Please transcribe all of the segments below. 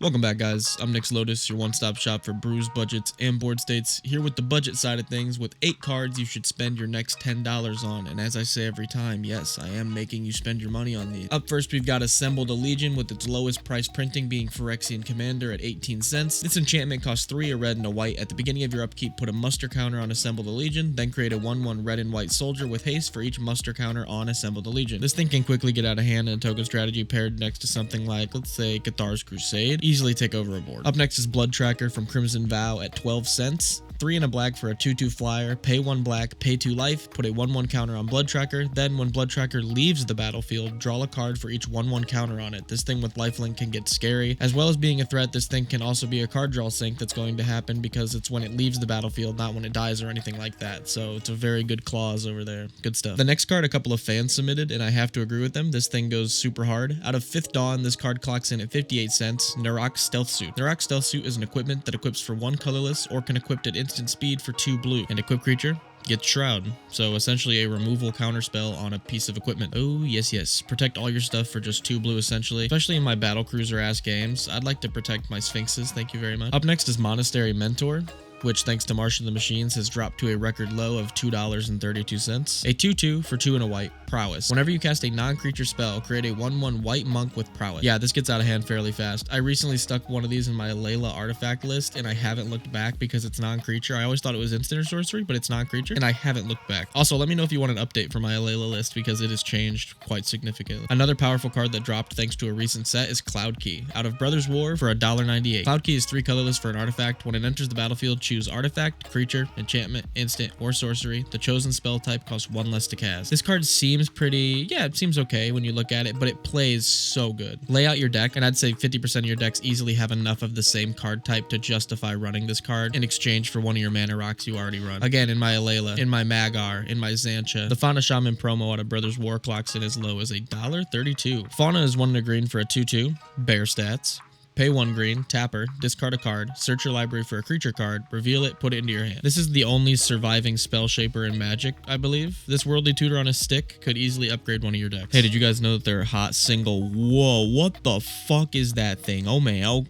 Welcome back, guys. I'm Nick's Lotus, your one-stop shop for brews, budgets, and board states. Here with the budget side of things, with 8 cards you should spend your next $10 on. And as I say every time, yes, I am making you spend your money on these. Up first, we've got Assembled a Legion, with its lowest price printing being Phyrexian Commander at 18 cents. This enchantment costs 3, a red and a white. At the beginning of your upkeep, put a muster counter on Assembled a Legion, then create a 1/1 red and white soldier with haste for each muster counter on Assembled a Legion. This thing can quickly get out of hand in a token strategy paired next to something like, let's say, Cathar's Crusade. Easily take over a board. Up next is Blood Tracker from Crimson Vow at 12 cents. 3 and a black for a 2/2 flyer, pay 1 black, pay 2 life, put a 1/1 counter on Blood Tracker, then when Blood Tracker leaves the battlefield, draw a card for each 1/1 counter on it. This thing with lifelink can get scary. As well as being a threat, this thing can also be a card draw sink that's going to happen because it's when it leaves the battlefield, not when it dies or anything like that. So it's a very good clause over there. Good stuff. The next card a couple of fans submitted, and I have to agree with them. This thing goes super hard. Out of 5th Dawn, this card clocks in at 58 cents. Narok Stealth Suit. Narok Stealth Suit is an equipment that equips for 1 colorless or can equip at instant speed for 2 blue. And equip creature gets Shroud, so essentially a removal counterspell on a piece of equipment. Oh, yes. Protect all your stuff for just 2 blue, essentially. Especially in my battle cruiser-ass games, I'd like to protect my Sphinxes, thank you very much. Up next is Monastery Mentor, which thanks to March of the Machines has dropped to a record low of $2.32. A 2/2 for 2 and a white, Prowess. Whenever you cast a non-creature spell, create a 1/1 white monk with Prowess. Yeah, this gets out of hand fairly fast. I recently stuck one of these in my Layla artifact list, and I haven't looked back because it's non-creature. I always thought it was instant or sorcery, but it's non-creature, and I haven't looked back. Also, let me know if you want an update for my Layla list because it has changed quite significantly. Another powerful card that dropped thanks to a recent set is Cloud Key. Out of Brothers War for $1.98. Cloud Key is 3 colorless for an artifact. When it enters the battlefield, choose artifact, creature, enchantment, instant, or sorcery. The chosen spell type costs 1 less to cast. This card seems pretty, it seems okay when you look at it, but it plays so good. Lay out your deck, and I'd say 50% of your decks easily have enough of the same card type to justify running this card in exchange for one of your mana rocks you already run. Again, in my Alayla, in my Magar, in my Xancha, the Fauna Shaman promo out of Brothers War clocks in as low as $1.32. Fauna is 1 and a green for a 2/2, bear stats. Pay 1 green, tap her, discard a card, search your library for a creature card, reveal it, put it into your hand. This is the only surviving spell shaper in Magic, I believe. This Worldly Tutor on a stick could easily upgrade one of your decks. Hey, did you guys know that they're hot single? Whoa, what the fuck is that thing? Oh man, oh,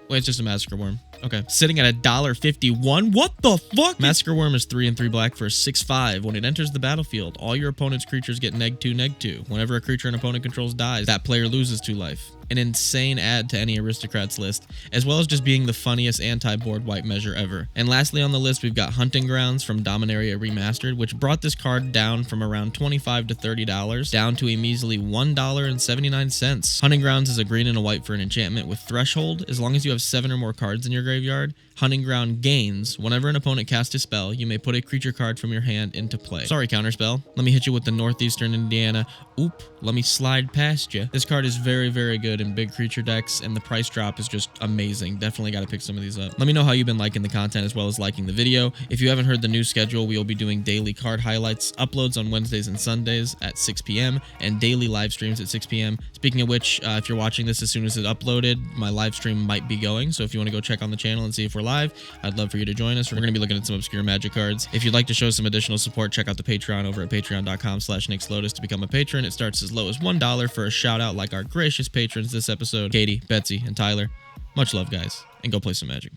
wait, it's just a Massacre Worm. Okay. Sitting at $1.51. What the fuck? Massacre Worm is 3 and 3 black for a 6/5. When it enters the battlefield, all your opponent's creatures get -2/-2. Whenever a creature an opponent controls dies, that player loses 2 life. An insane add to any Aristocrats list, as well as just being the funniest anti-board wipe measure ever. And lastly on the list, we've got Hunting Grounds from Dominaria Remastered, which brought this card down from around $25 to $30, down to a measly $1.79. Hunting Grounds is a green and a white for an enchantment with Threshold. As long as you have 7 or more cards in your graveyard, Hunting Ground gains. Whenever an opponent casts a spell, you may put a creature card from your hand into play. Sorry, counterspell. Let me hit you with the Northeastern Indiana. Oop, let me slide past you. This card is very, very good in big creature decks, and the price drop is just amazing. Definitely got to pick some of these up. Let me know how you've been liking the content as well as liking the video. If you haven't heard the new schedule, we will be doing daily card highlights, uploads on Wednesdays and Sundays at 6 p.m., and daily live streams at 6 p.m. Speaking of which, if you're watching this as soon as it's uploaded, my live stream might be going, so if you want to go check on the channel and see if we're live, I'd love for you to join us. We're going to be looking at some obscure Magic cards. If you'd like to show some additional support, check out the Patreon over at patreon.com/NicksLotus to become a patron. It starts as low as $1 for a shout out like our gracious patrons this episode, Katie, Betsy, and Tyler. Much love, guys, and go play some Magic.